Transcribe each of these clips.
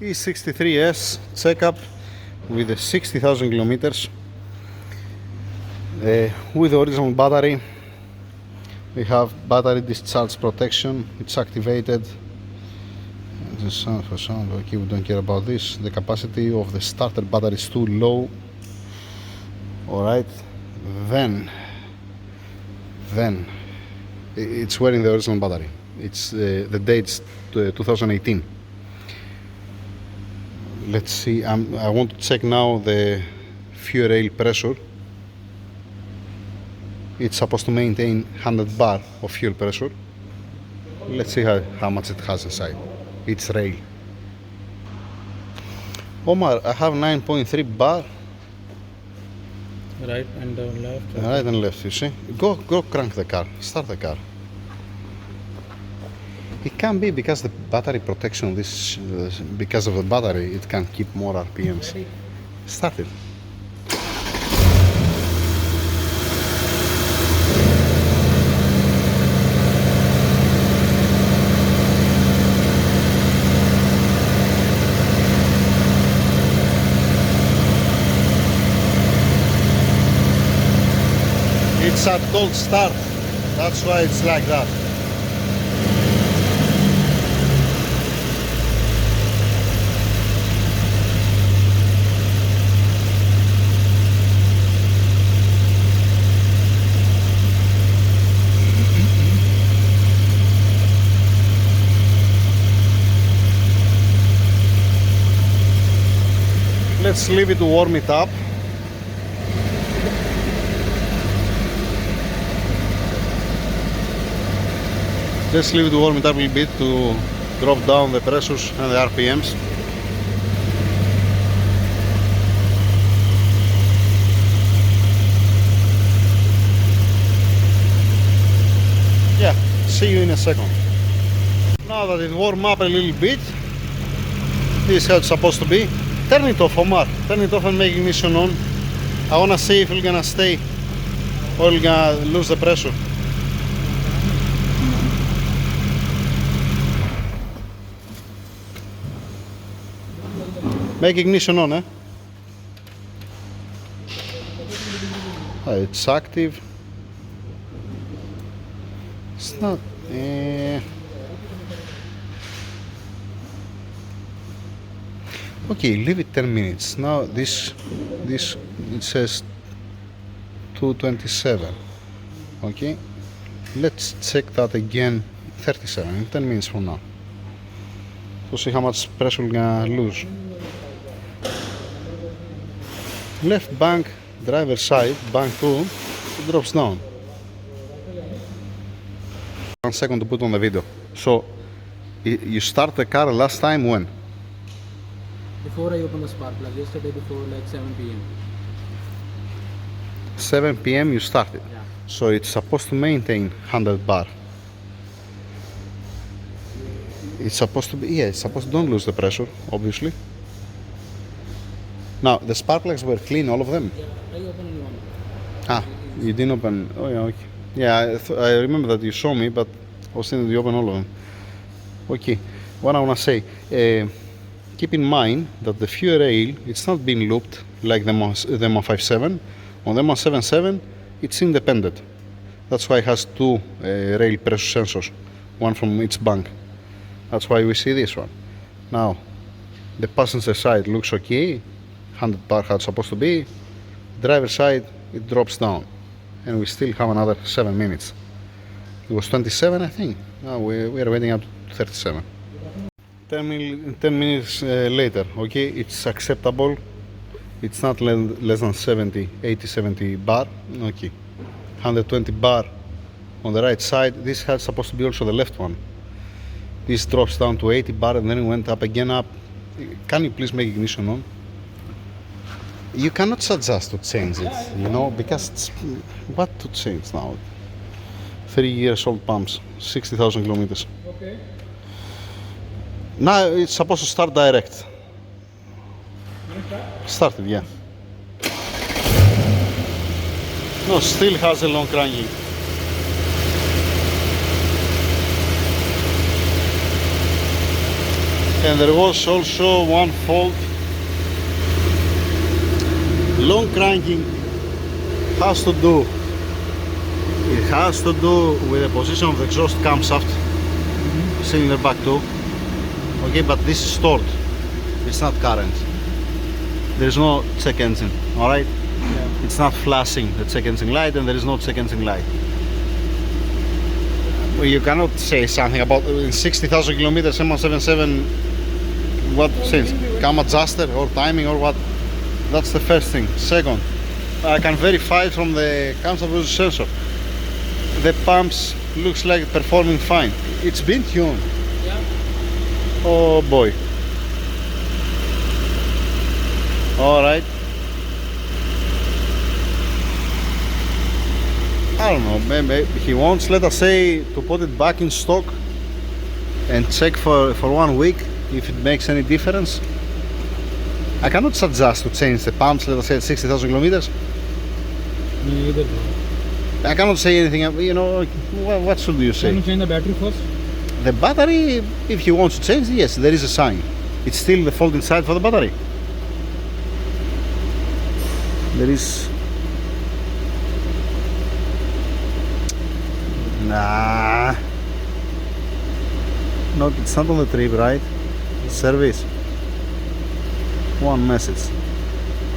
E63s checkup with the 60,000 kilometers with the original battery. We have battery discharge protection, it's activated. The sound for sound, okay, we don't care about this. The capacity of the starter battery is too low. Alright, then it's wearing the original battery. It's the date's 2018. Let's see, I want to check now the fuel rail pressure. It's supposed to maintain 100 bar of fuel pressure. Let's see how much it has inside. It's rail. Omar, I have 9.3 bar. Right and left. Right and left, you see. Go crank the car. Start the car. It can be because the battery protection, because of the battery, it can keep more RPMs. Ready? Start it. It's at cold start. That's why it's like that. Let's leave it to warm it up. Let's leave it to warm it up a little bit to drop down the pressures and the RPMs. Yeah, see you in a second. Now that it warmed up a little bit, this is how it's supposed to be. Turn it off, Omar. Turn it off and make ignition on. I wanna see if it's gonna stay or it's gonna lose the pressure. Make ignition on, eh? It's active. It's not. Okay, leave it 10 minutes. Now this it says 227. Okay, let's check that again. 37 10 minutes from now to see how much pressure we're gonna lose. Left bank, driver side, bank 2, it drops down. 1 second to put on the video. So you start the car last time when? Before I opened the spark plug, yesterday before like 7 p.m. 7 p.m. you started. Yeah. So it's supposed to maintain 100 bar. It's supposed to be, yeah, it's supposed to don't lose the pressure, obviously. Now, the spark plugs were clean, all of them? Yeah, I opened only one. Ah, you didn't open, oh yeah, okay. Yeah, I remember that you showed me, but I was thinking you opened all of them. Okay, what I want to say, keep in mind that the fuel rail, it's not being looped like the M157. On the M177, it's independent. That's why it has two rail pressure sensors, one from each bank. That's why we see this one. Now, the passenger side looks okay, 100 bar how it's supposed to be. Driver side, it drops down. And we still have another 7 minutes. It was 27, I think. Now we are waiting up to 37. 10 minutes later, okay, it's acceptable. It's not less than 70, 80, 70 bar. Okay, 120 bar on the right side. This has supposed to be also the left one. This drops down to 80 bar and then it went up again up. Can you please make ignition on? You cannot suggest to change it, you know, because it's, what to change now? 3 years old pumps, 60,000 kilometers. Okay. Now it's supposed to start direct. Started, yeah. No, still has a long cranking. And there was also one fault. Long cranking has to do with the position of the exhaust camshaft, cylinder back 2. Okay, but this is stored, it's not current. There is no check engine, alright? Yeah. It's not flashing the check engine light, and there is no check engine light. Well, you cannot say something about in 60,000 kilometers M177 what change? Cam adjuster or timing or what? That's the first thing. Second, I can verify it from the camshaft position sensor. The pumps looks like performing fine. It's been tuned. Yeah. Oh boy. Alright. I don't know, maybe he wants, let us say, to put it back in stock and check for 1 week if it makes any difference. I cannot suggest to change the pumps, let us say, at 60,000 kilometers. Me either. I cannot say anything, you know, what should you say? Can you change the battery first? The battery, if he wants to change, yes, there is a sign. It's still the fault inside for the battery. There is... Nah. No, it's not on the trip, right? Service. One message.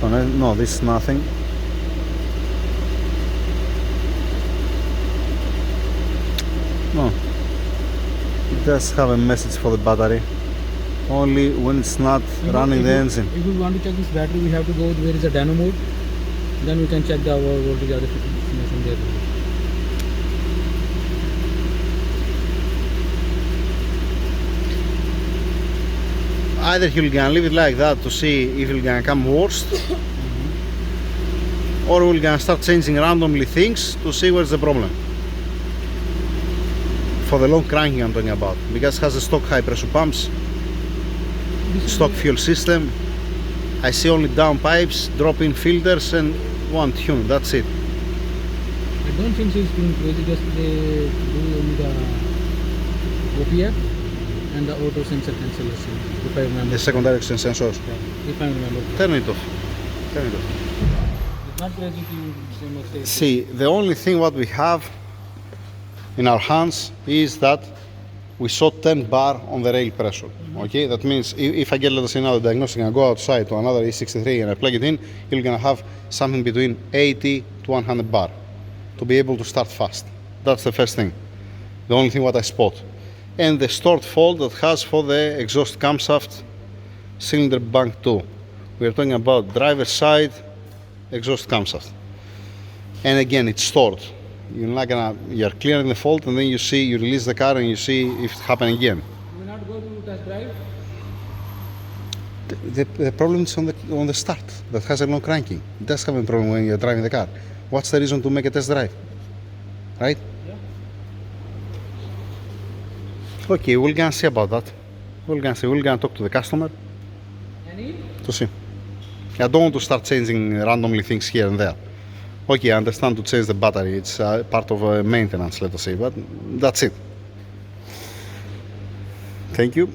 No, this is nothing. No. It does have a message for the battery. Only when it's not running the engine. If we want to check this battery, we have to go where is the dyno mode. Then we can check the voltage or the information there. Either he'll gonna leave it like that to see if it'll gonna come worst, or we're gonna start changing randomly things to see where's the problem. For the long cranking I'm talking about, because it has a stock high pressure pumps, stock fuel system. I see only down pipes, drop-in filters and one tune, that's it. I don't think so it's being crazy, just they do only the OPF and the auto sensor cancellation, if I remember. The second direction sensors. Yeah, if I remember. Turn it off. Turn it off. It's not crazy to say much. See, the only thing what we have in our hands is that we saw 10 bar on the rail pressure. Okay, that means if I get, let us say, now the diagnostic and I go outside to another E63 and I plug it in, you're gonna have something between 80 to 100 bar to be able to start fast. That's the first thing. The only thing what I spot. And the stored fault that has for the exhaust camshaft cylinder bank 2. We are talking about driver side exhaust camshaft. And again, it's stored. You're clearing the fault and then you see, you release the car and you see if it happened again. Do we not go to test drive? The problem is on the start that has a long cranking. It does have a problem when you're driving the car. What's the reason to make a test drive? Right? Yeah. Okay, we're gonna see about that. We're gonna talk to the customer Any? to see. I don't want to start changing randomly things here and there. Okay, I understand to change the battery. It's part of maintenance, let us say, but that's it. Thank you.